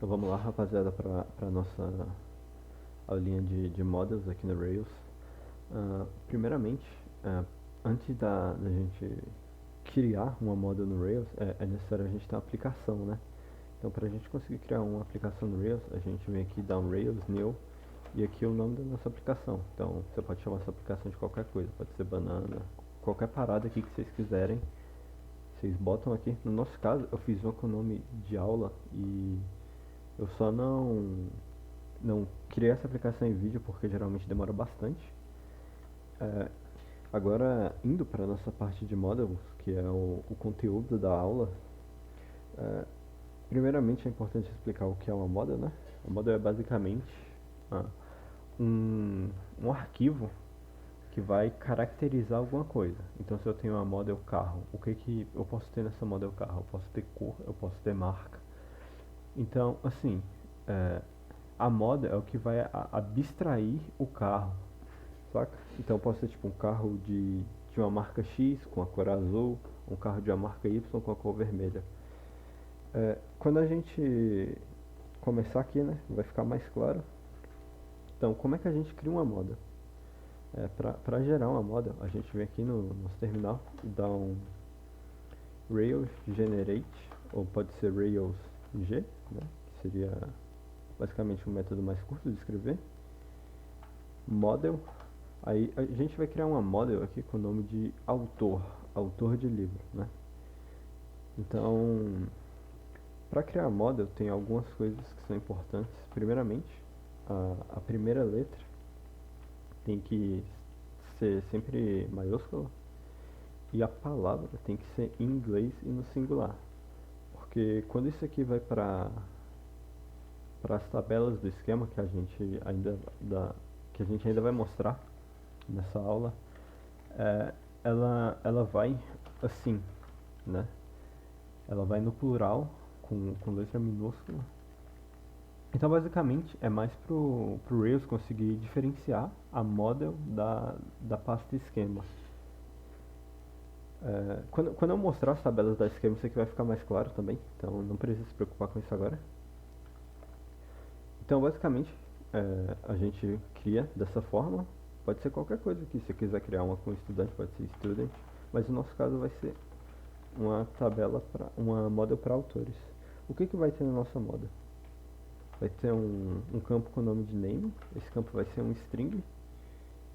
Então vamos lá, rapaziada, para nossa aulinha de models aqui no Rails. Primeiramente, antes da gente criar uma model no Rails, é necessário a gente ter uma aplicação, né? Então para a gente conseguir criar uma aplicação no Rails, a gente vem aqui dar um Rails new e aqui é o nome da nossa aplicação. Então você pode chamar essa aplicação de qualquer coisa, pode ser banana, qualquer parada aqui que vocês quiserem. Vocês botam aqui. No nosso caso, eu fiz uma com o nome de aula e eu só não criei essa aplicação em vídeo porque geralmente demora bastante. É, Agora, indo para a nossa parte de models, que é o conteúdo da aula, é, primeiramente é importante explicar o que é uma model, né? A model é basicamente ah, um, um arquivo que vai caracterizar alguma coisa. Então, se eu tenho uma model carro, o que eu posso ter nessa model carro? Eu posso ter cor, eu posso ter marca. Então, assim, é, a model é o que vai abstrair o carro, saca? Então pode ser tipo um carro de uma marca X com a cor azul, um carro de uma marca Y com a cor vermelha. Quando a gente começar aqui, né, vai ficar mais claro. Então, como é que a gente cria uma model? Para gerar uma model, a gente vem aqui no nosso terminal e dá um Rails Generate, ou pode ser Rails G, né, que seria basicamente um método mais curto de escrever. Model. Aí a gente vai criar uma model aqui com o nome de autor de livro, né? Então, para criar a model tem algumas coisas que são importantes. Primeiramente, a primeira letra tem que ser sempre maiúscula e a palavra tem que ser em inglês e no singular. Porque quando isso aqui vai para as tabelas do esquema que a gente ainda vai mostrar nessa aula, ela vai assim, né? Ela vai no plural com letra minúscula. Então, basicamente, é mais pro Rails conseguir diferenciar a model da pasta esquema. Quando eu mostrar as tabelas da esquema, isso aqui vai ficar mais claro também. Então, não precisa se preocupar com isso agora. Então, basicamente, a gente cria dessa forma. Pode ser qualquer coisa aqui. Se você quiser criar uma com estudante, pode ser student. Mas no nosso caso vai ser uma model para autores. O que vai ter na nossa model? Vai ter um campo com o nome de name, esse campo vai ser um string,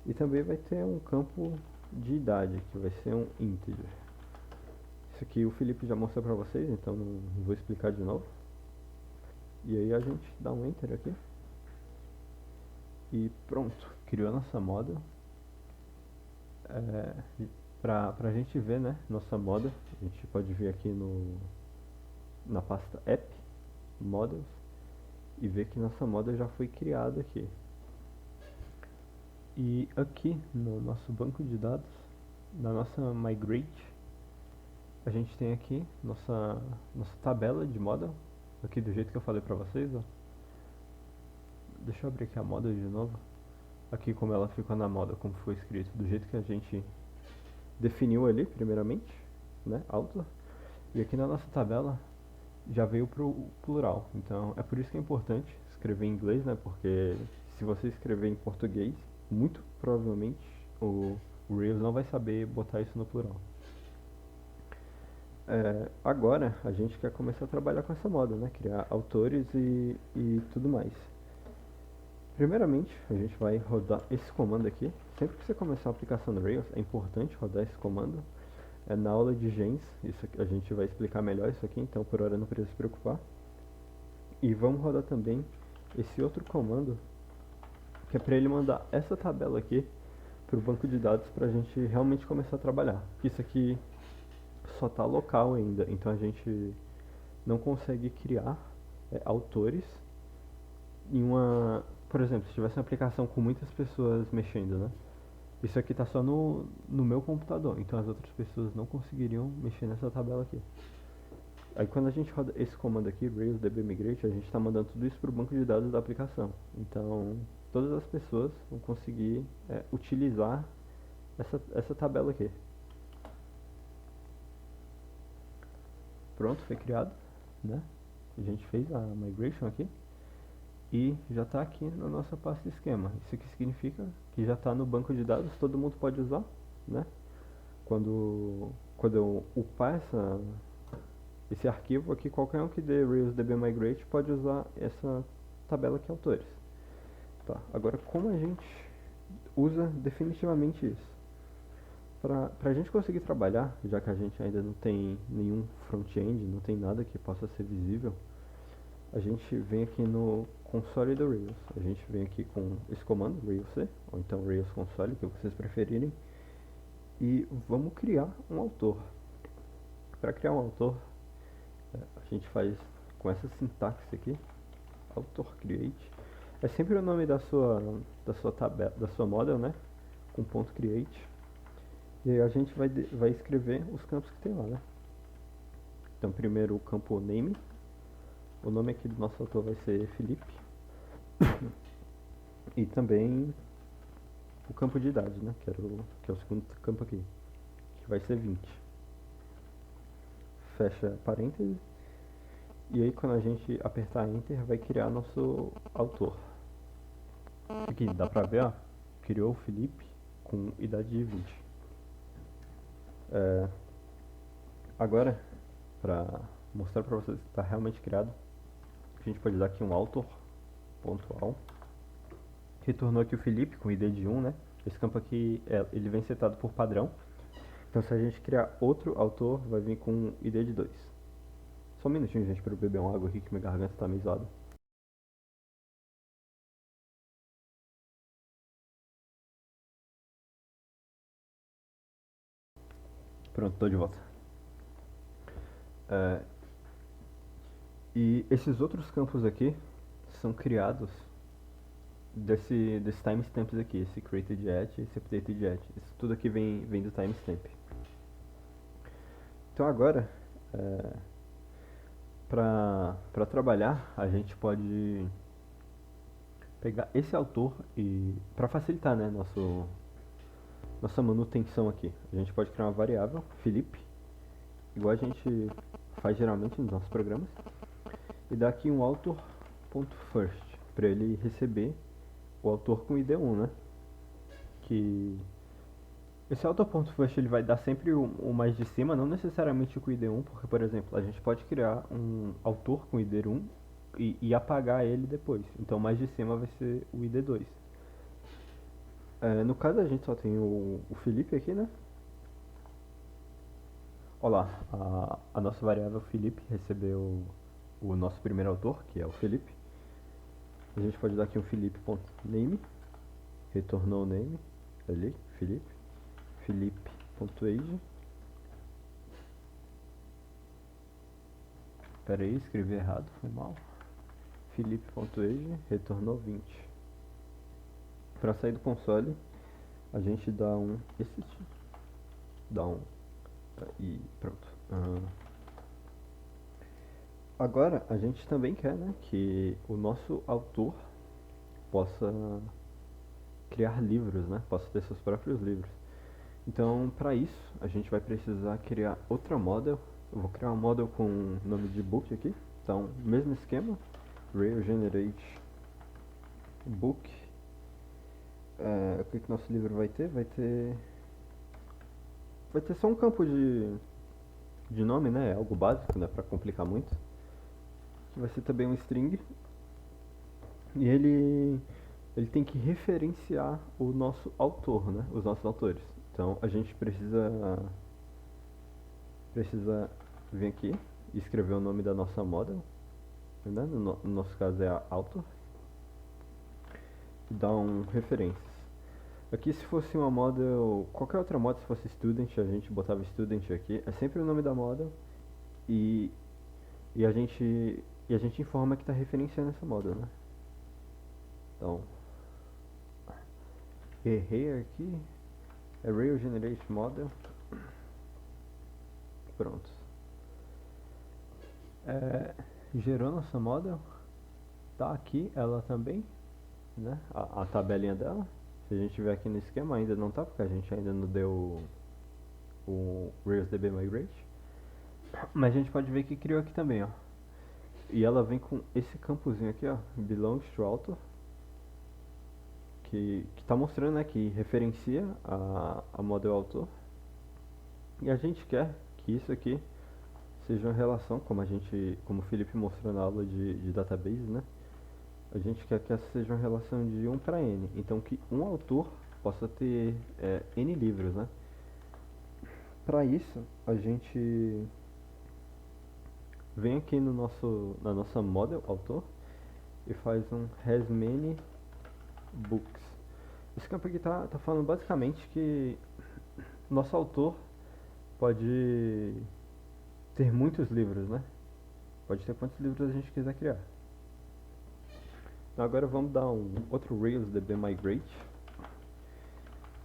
e também vai ter um campo de idade, que vai ser um integer. Isso aqui o Felipe já mostrou para vocês, então não vou explicar de novo. E aí a gente dá um enter aqui. E pronto, criou nossa model. Pra gente ver, né, nossa model, a gente pode vir aqui na pasta app, models, e ver que nossa model já foi criada aqui. E aqui no nosso banco de dados, na nossa migrate, a gente tem aqui nossa tabela de model, aqui do jeito que eu falei pra vocês, ó. Deixa eu abrir aqui a model de novo. Aqui como ela ficou na model, como foi escrito, do jeito que a gente definiu ali, primeiramente, né, author. E aqui na nossa tabela já veio pro plural. Então é por isso que é importante escrever em inglês, né? Porque se você escrever em português, muito provavelmente o Rails não vai saber botar isso no plural. Agora a gente quer começar a trabalhar com essa moda, né? Criar autores e tudo mais. Primeiramente, a gente vai rodar esse comando aqui. Sempre que você começar uma aplicação no Rails, é importante rodar esse comando. Na aula de gens, isso aqui, a gente vai explicar melhor isso aqui, então por hora não precisa se preocupar. E vamos rodar também esse outro comando, que é para ele mandar essa tabela aqui para o banco de dados para a gente realmente começar a trabalhar. Isso aqui só está local ainda, então a gente não consegue criar autores em uma... Por exemplo, se tivesse uma aplicação com muitas pessoas mexendo, né? Isso aqui está só no meu computador, então as outras pessoas não conseguiriam mexer nessa tabela aqui. Aí quando a gente roda esse comando aqui, Rails DB Migrate, a gente está mandando tudo isso para o banco de dados da aplicação. Então, todas as pessoas vão conseguir utilizar essa tabela aqui. Pronto, foi criado, né? a gente fez a migration aqui e já está aqui na nossa pasta esquema. Isso aqui significa que já está no banco de dados, todo mundo pode usar, né? Quando eu upar esse arquivo aqui, qualquer um que dê Rails DB Migrate pode usar essa tabela aqui, autores. Tá, agora como a gente usa definitivamente isso? Para a gente conseguir trabalhar, já que a gente ainda não tem nenhum front-end, não tem nada que possa ser visível, a gente vem aqui no console do Rails. A gente vem aqui com esse comando, railsc, ou então Rails console, que vocês preferirem, e vamos criar um autor. Para criar um autor, a gente faz com essa sintaxe aqui, author create. É sempre o nome da sua tabela, da sua model, né? Com ponto create. E aí a gente vai escrever os campos que tem lá, né? Então primeiro o campo name. O nome aqui do nosso autor vai ser Felipe. E também o campo de idade, né? Que é o segundo campo aqui, que vai ser 20. Fecha parênteses. E aí quando a gente apertar Enter, vai criar nosso autor. Aqui dá pra ver, ó, criou o Felipe com idade de 20. Agora, para mostrar para vocês que está realmente criado, a gente pode dar aqui um author.all. Retornou aqui o Felipe com ID de 1, né? Esse campo aqui, ele vem setado por padrão. Então se a gente criar outro autor, vai vir com ID de 2. Só um minutinho, gente, para eu beber uma água aqui que minha garganta está meio zoada. Pronto, tô de volta. E esses outros campos aqui são criados desse timestamps aqui, esse created at, esse updated at. Isso tudo aqui vem do timestamp. Então agora, para trabalhar, a gente pode pegar esse autor e para facilitar, né, nossa manutenção aqui. A gente pode criar uma variável, Felipe, igual a gente faz geralmente nos nossos programas, e dar aqui um author.first para ele receber o autor com ID1, né? Que esse author.first ele vai dar sempre o mais de cima, não necessariamente com o ID1, porque por exemplo, a gente pode criar um autor com ID1 e apagar ele depois. Então o mais de cima vai ser o ID2. No caso a gente só tem o Felipe aqui, né? Olha lá, a nossa variável Felipe recebeu o nosso primeiro autor, que é o Felipe. A gente pode dar aqui um Felipe.name, retornou o name, ali, Felipe. Felipe.age. Pera aí, escrevi errado, foi mal. Felipe.age, retornou 20. Para sair do console, a gente dá um exit, dá um e pronto. Agora a gente também quer, né, que o nosso autor possa criar livros, né, possa ter seus próprios livros. Então, para isso, a gente vai precisar criar outra model. Eu vou criar uma model com o nome de book aqui. Então, mesmo esquema, Rail Generate Book. O que nosso livro vai ter? Vai ter só um campo de nome, né? É algo básico, não é para complicar muito. Que vai ser também um string. E ele tem que referenciar o nosso autor, né? Os nossos autores. Então a gente precisa vir aqui e escrever o nome da nossa model, né? No nosso caso é a author, e dar um referências. Aqui se fosse uma model, qualquer outra model, se fosse student, a gente botava student aqui, é sempre o nome da model e, e a gente informa que está referenciando essa model, né? Então, errei aqui, é Rail Generate Model, pronto. Gerou nossa model, tá aqui ela também, né? A tabelinha dela. Se a gente ver aqui no esquema ainda não tá, porque a gente ainda não deu o Rails DB Migrate. Mas a gente pode ver que criou aqui também, ó. E ela vem com esse campozinho aqui, ó, belongs to author, que tá mostrando, né, que referencia a model autor. E a gente quer que isso aqui seja uma relação, como o Felipe mostrou na aula de database, né? A gente quer que essa seja uma relação de 1 para N. Então que um autor possa ter N livros, né? Para isso, a gente vem aqui na nossa model autor e faz um has many books. Esse campo aqui tá falando basicamente que nosso autor pode ter muitos livros, né? Pode ter quantos livros a gente quiser criar. Então agora vamos dar um outro Rails DB Migrate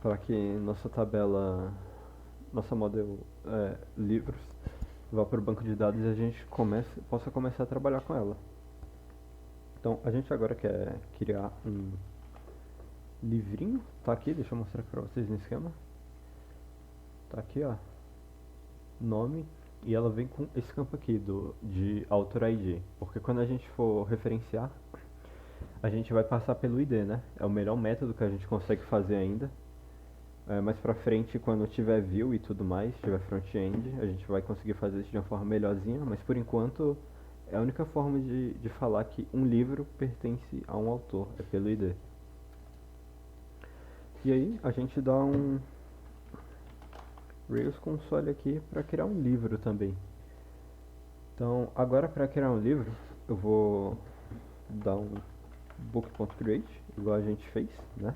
para que nossa model livros vá para o banco de dados e a gente possa começar a trabalhar com ela. Então a gente agora quer criar um livrinho, tá aqui, deixa eu mostrar para vocês no esquema. Tá aqui, ó, nome, e ela vem com esse campo aqui de author ID, porque quando a gente for referenciar, a gente vai passar pelo ID, né? É o melhor método que a gente consegue fazer ainda. Mais pra frente, quando tiver view e tudo mais, tiver front-end, a gente vai conseguir fazer isso de uma forma melhorzinha, mas por enquanto é a única forma de falar que um livro pertence a um autor, é pelo ID. E aí a gente dá um Rails console aqui para criar um livro também. Então agora para criar um livro eu vou dar um book.create, igual a gente fez, né?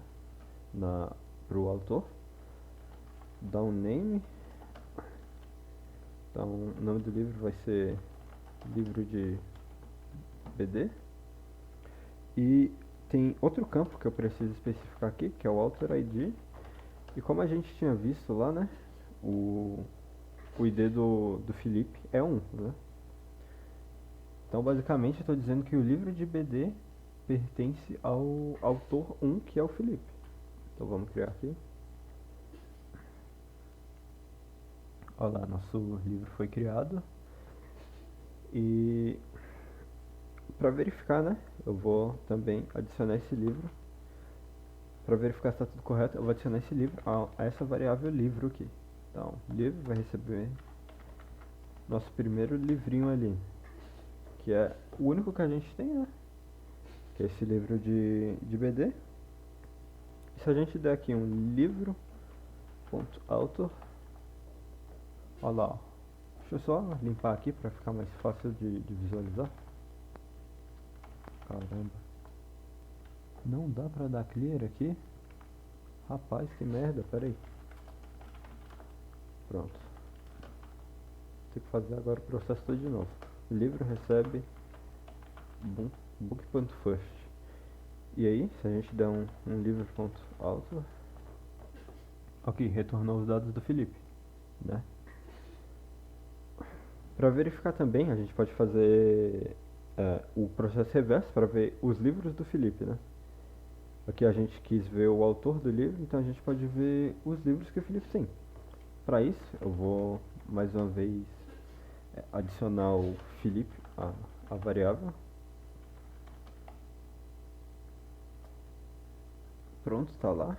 Pro autor. Dar um name. Então o nome do livro vai ser livro de BD. E tem outro campo que eu preciso especificar aqui, que é o author ID. E como a gente tinha visto lá, né? O ID do Felipe é 1, né? Então basicamente eu estou dizendo que o livro de BD pertence ao autor 1, que é o Felipe. Então vamos criar aqui. Olha lá, nosso livro foi criado. E para verificar, né, eu vou também adicionar esse livro. Para verificar se está tudo correto, eu vou adicionar esse livro a essa variável livro aqui. Então, livro vai receber nosso primeiro livrinho ali, que é o único que a gente tem, né? Que é esse livro de BD. E se a gente der aqui um livro.author, olha lá, ó. Deixa eu só limpar aqui para ficar mais fácil de visualizar. Caramba, não dá pra dar clear aqui? Rapaz, que merda, pera aí. Pronto. Tem que fazer agora o processo todo de novo. O livro recebe book.first. E aí, se a gente der um livro.author, ok, retornou os dados do Felipe, né? Para verificar também, a gente pode fazer o processo reverso para ver os livros do Felipe, né? Aqui a gente quis ver o autor do livro, então a gente pode ver os livros que o Felipe tem. Para isso, eu vou mais uma vez adicionar o Felipe a variável. Pronto, está lá.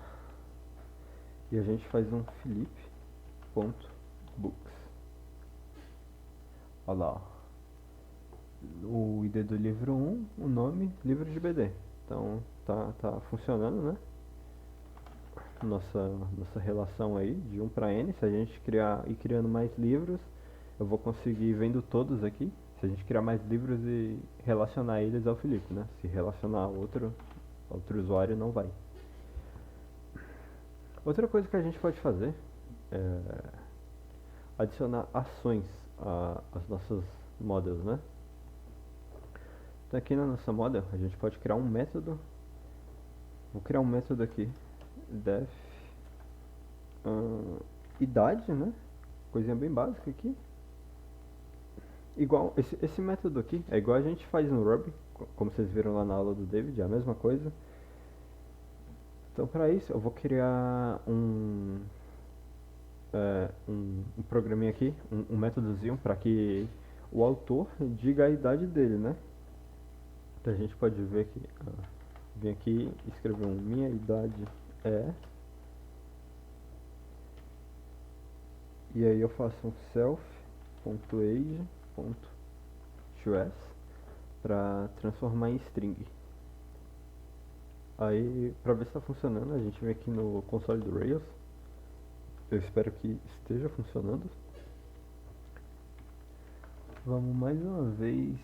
E a gente faz um Felipe.books. Olha lá, ó. O ID do livro 1, o nome, livro de BD. Então tá funcionando, né? Nossa relação aí de 1 para N. Se a gente ir criando mais livros, eu vou conseguir ir vendo todos aqui. Se a gente criar mais livros e relacionar eles ao Felipe, né? Se relacionar a outro usuário, não vai. Outra coisa que a gente pode fazer é adicionar ações às nossas models, né? Então aqui na nossa model a gente pode criar um método. Vou criar um método aqui, def idade, né? Coisinha bem básica aqui. Igual esse método aqui é igual a gente faz no Ruby, como vocês viram lá na aula do David, é a mesma coisa. Então para isso eu vou criar um programinha aqui, um métodozinho para que o autor diga a idade dele, né? Então a gente pode ver que vem aqui e escrever minha idade é, e aí eu faço um self.age.choice para transformar em string. Aí, para ver se está funcionando, a gente vem aqui no console do Rails. Eu espero que esteja funcionando. Vamos mais uma vez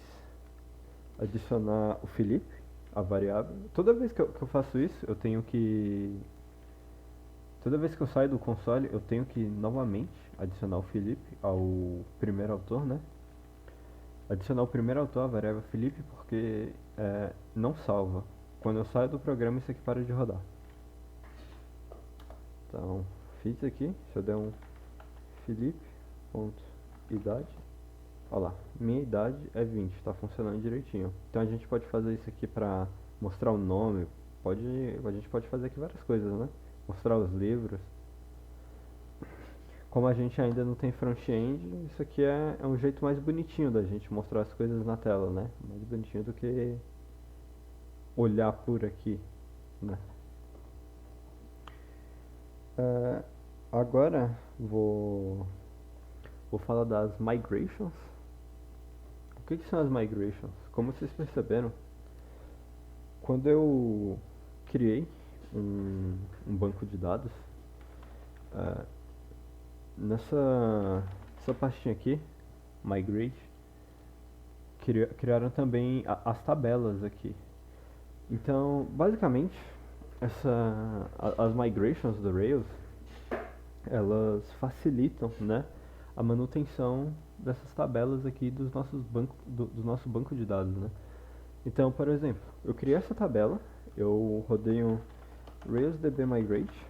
adicionar o Felipe, a variável. Toda vez que eu faço isso, eu tenho que. Toda vez que eu saio do console, eu tenho que novamente adicionar o Felipe ao primeiro autor, né? Adicionar o primeiro autor à variável Felipe porque não salva. Quando eu saio do programa, isso aqui para de rodar. Então, fiz aqui. Se eu der um Felipe.idade, olha lá, minha idade é 20, está funcionando direitinho. Então a gente pode fazer isso aqui para mostrar o nome, a gente pode fazer aqui várias coisas, né? Mostrar os livros. Como a gente ainda não tem front-end, isso aqui é um jeito mais bonitinho da gente mostrar as coisas na tela, né? Mais bonitinho do que olhar por aqui, né? É, agora vou falar das migrations. O que são as migrations? Como vocês perceberam, quando eu criei um banco de dados, é, nessa pastinha aqui, migrate, criaram também as tabelas aqui. Então, basicamente, as migrations do Rails, elas facilitam, né, a manutenção dessas tabelas aqui do nosso banco de dados, né? Então, por exemplo, eu criei essa tabela, eu rodei um railsdb migrate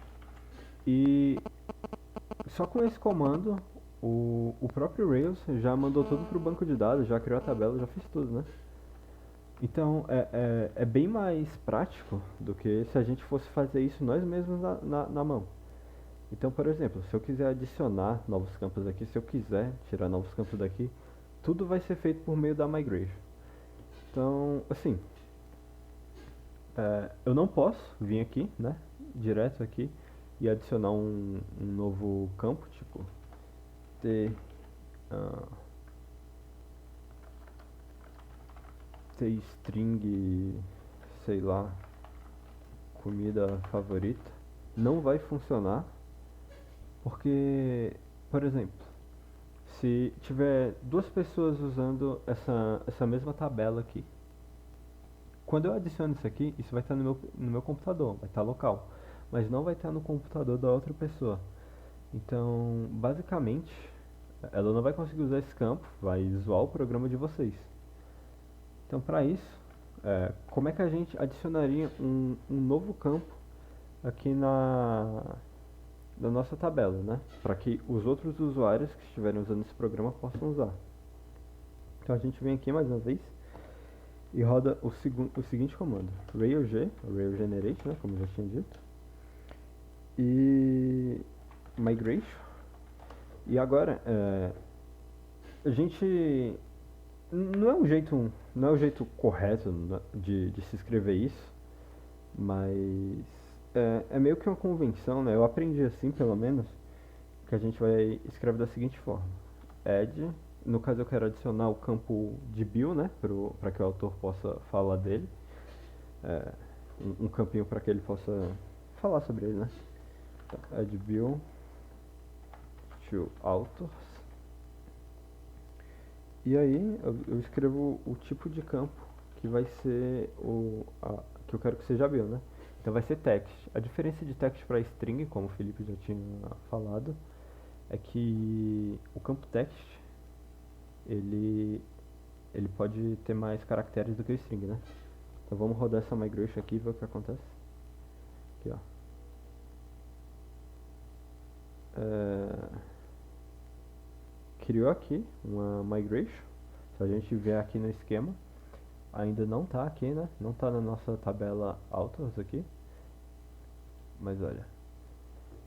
e só com esse comando o próprio Rails já mandou tudo para o banco de dados, já criou a tabela, já fez tudo, né? Então é bem mais prático do que se a gente fosse fazer isso nós mesmos na mão. Então, por exemplo, se eu quiser adicionar novos campos aqui, se eu quiser tirar novos campos daqui, tudo vai ser feito por meio da migration. Então, assim, eu não posso vir aqui, né, direto aqui e adicionar um novo campo, tipo ter, uh, ter string, sei lá, comida favorita. Não vai funcionar porque, por exemplo, se tiver duas pessoas usando essa mesma tabela aqui, quando eu adiciono isso aqui, isso vai estar no meu computador, vai estar local, mas não vai estar no computador da outra pessoa. Então, basicamente, ela não vai conseguir usar esse campo, vai zoar o programa de vocês. Então, para isso, como é que a gente adicionaria um novo campo aqui na nossa tabela, né? Para que os outros usuários que estiverem usando esse programa possam usar. Então, a gente vem aqui mais uma vez e roda o seguinte comando: Rail generate, né? Como eu já tinha dito, e migration. E agora, a gente não é o jeito correto, né, de se escrever isso, mas é meio que uma convenção, né? Eu aprendi assim, pelo menos, que a gente vai escrever da seguinte forma: add, no caso eu quero adicionar o campo de bio, né, para que o autor possa falar dele, é, um campinho para que ele possa falar sobre ele, né? Então, add bio to authors. E aí eu escrevo o tipo de campo que vai ser que eu quero que seja bio, né? Então vai ser text. A diferença de text para string, como o Felipe já tinha falado, é que o campo text ele pode ter mais caracteres do que o string, né? Então vamos rodar essa migration aqui e ver o que acontece. Aqui, ó. Criou aqui uma migration. Se a gente vier aqui no esquema, ainda não está aqui, né? Não está na nossa tabela authors aqui. Mas olha,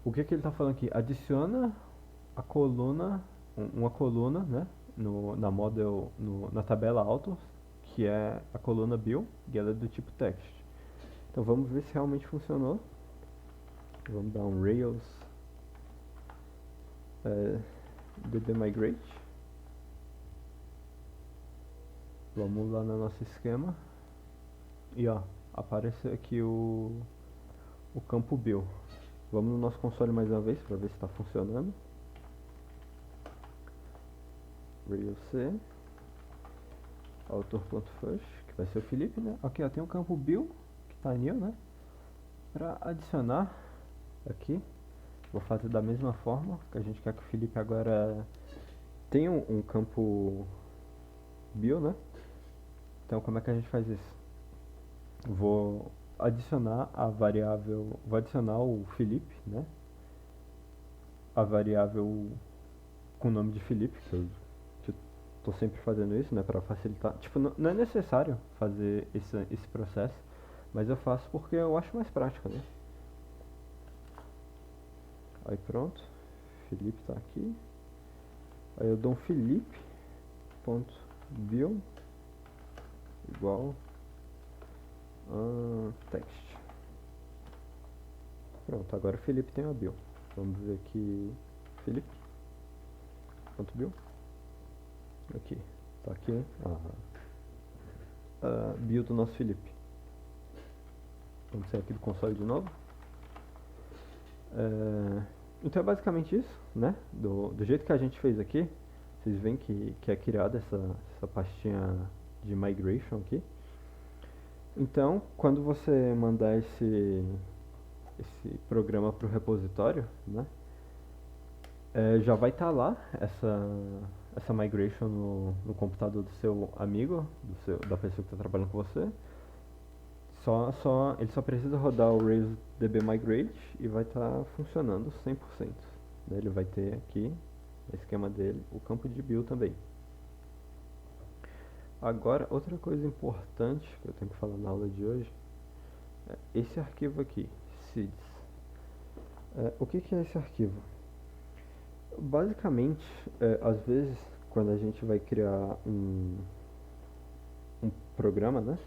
o que ele está falando aqui? Adiciona a coluna, uma coluna, né, na model, na tabela authors, que é a coluna bill, e ela é do tipo text. Então vamos ver se realmente funcionou. Vamos dar um Rails dbmigrate. Vamos lá no nosso esquema. E ó, aparece aqui o campo bill. Vamos no nosso console mais uma vez para ver se está funcionando. Rails C author.first, que vai ser o Felipe, né? Ok, ó, tem um campo bill que está new, né? Para adicionar aqui, vou fazer da mesma forma, que a gente quer que o Felipe agora tenha um campo bill, né? Então como é que a gente faz isso? Vou adicionar a variável, vou adicionar o Felipe, né? A variável com o nome de Felipe, que eu tô sempre fazendo isso, né, para facilitar. Tipo, não é necessário fazer esse processo, mas eu faço porque eu acho mais prático, né? Aí pronto, Felipe tá aqui. Aí eu dou um Felipe.bill igual text. Pronto, agora o Felipe tem uma bill. Vamos ver aqui, Felipe.bill. Aqui, tá aqui a bill do nosso Felipe. Vamos sair aqui do console de novo. Então é basicamente isso, né? Do jeito que a gente fez aqui, vocês veem que é criada essa pastinha de migration aqui. Então, quando você mandar esse programa para o repositório, né? Já vai estar lá essa migration no computador do seu amigo, da pessoa que está trabalhando com você. Ele só precisa rodar o Rails DB Migrate e vai estar funcionando 100%. Né? Ele vai ter aqui, no esquema dele, o campo de build também. Agora, outra coisa importante que eu tenho que falar na aula de hoje é esse arquivo aqui, seeds. O que é esse arquivo? Basicamente, às vezes, quando a gente vai criar um programa, né?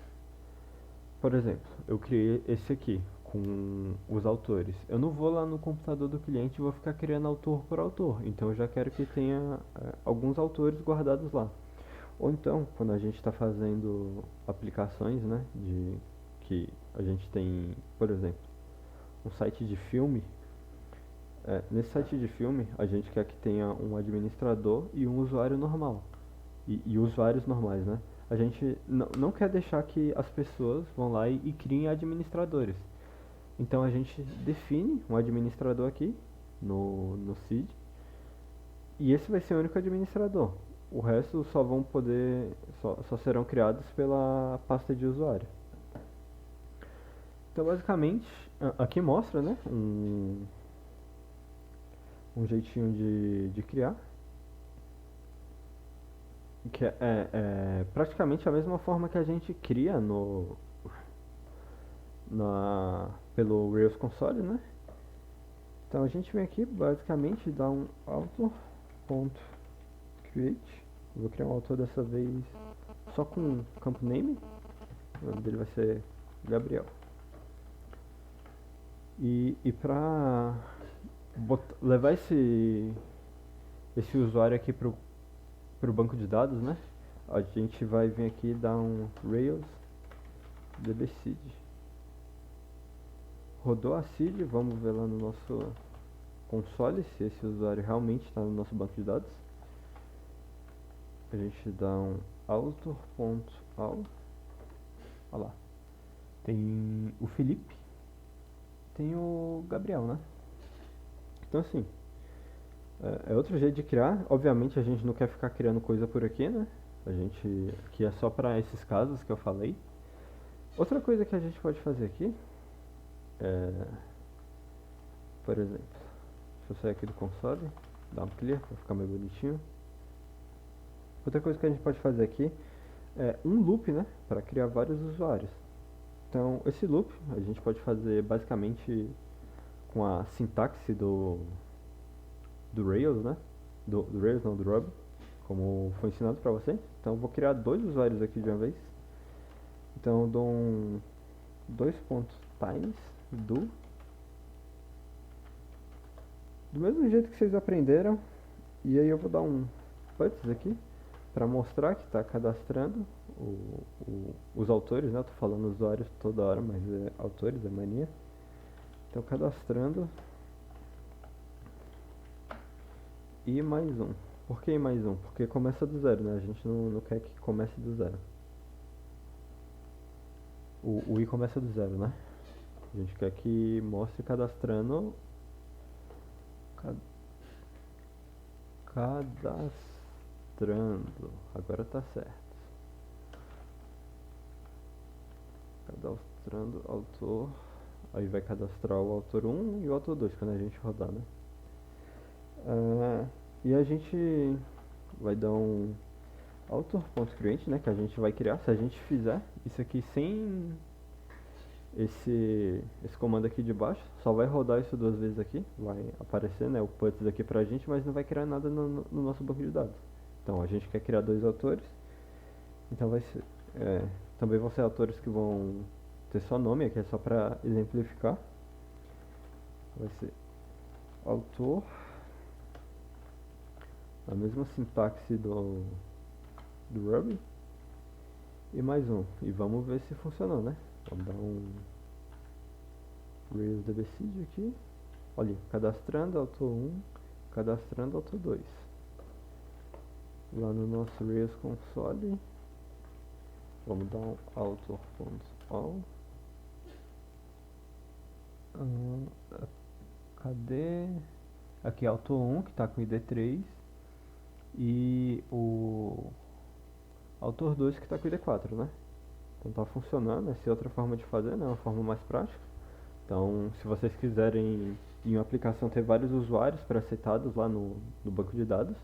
Por exemplo, eu criei esse aqui com os autores. Eu não vou lá no computador do cliente e vou ficar criando autor por autor. Então eu já quero que tenha alguns autores guardados lá. Ou então, quando a gente está fazendo aplicações, né, que a gente tem, por exemplo, um site de filme. Nesse site de filme, a gente quer que tenha um administrador e um usuário normal. E usuários normais, né? A gente não quer deixar que as pessoas vão lá e criem administradores. Então a gente define um administrador aqui no seed e esse vai ser o único administrador. O resto só vão poder, só serão criados pela pasta de usuário. Então basicamente aqui mostra, né, um jeitinho de criar, que é praticamente a mesma forma que a gente cria pelo Rails Console, né? Então a gente vem aqui basicamente dá um author.create. Vou criar um autor dessa vez só com campo name. O nome dele vai ser Gabriel. E para levar esse usuário aqui pro banco de dados, né? A gente vai vir aqui e dar um Rails dbseed. Rodou a seed, vamos ver lá no nosso console se esse usuário realmente está no nosso banco de dados. A gente dá um author.all. Olha lá. Tem o Felipe, tem o Gabriel, né? Então assim, é outro jeito de criar. Obviamente a gente não quer ficar criando coisa por aqui, né? A gente aqui é só para esses casos que eu falei. Outra coisa que a gente pode fazer aqui por exemplo, deixa eu sair aqui do console, dar um clear para ficar mais bonitinho. Outra coisa que a gente pode fazer aqui é um loop, né, para criar vários usuários. Então esse loop a gente pode fazer basicamente com a sintaxe do Rails, né? Do Rails não, do Ruby. como foi ensinado para vocês. Então eu vou criar dois usuários aqui de uma vez. Então eu dou um dois pontos times do mesmo jeito que vocês aprenderam. E aí eu vou dar um puts aqui para mostrar que está cadastrando os autores, né? Eu tô falando usuários toda hora, mas é autores, é mania. Então cadastrando e mais um. Por que mais um? Porque começa do zero, né? A gente não quer que comece do zero. O i começa do zero, né? A gente quer que mostre cadastrando. Cadastrando. Agora tá certo. Cadastrando autor. Aí vai cadastrar o autor 1 e o autor 2 quando a gente rodar, né? E a gente vai dar um author.create, né? Que a gente vai criar. Se a gente fizer isso aqui sem esse comando aqui de baixo, só vai rodar isso duas vezes aqui, vai aparecer, né, o puts aqui pra gente, mas não vai criar nada no nosso banco de dados. Então a gente quer criar dois autores, então vai ser, também vão ser autores que vão ter só nome, aqui é só pra exemplificar. Vai ser autor, a mesma sintaxe do Ruby, e mais um, e vamos ver se funcionou, né? Vamos dar um Rails DBSeed aqui. Olha, cadastrando autor 1, cadastrando autor 2. Lá no nosso Rails console, vamos dar um author.all. Cadê? Aqui autor 1 que está com ID 3 e o autor 2 que está com ID 4, né? Então tá funcionando, essa é outra forma de fazer, né? Uma forma mais prática. Então, se vocês quiserem em uma aplicação ter vários usuários pré-aceitados lá no banco de dados,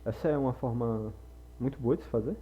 essa é uma forma muito boa de se fazer.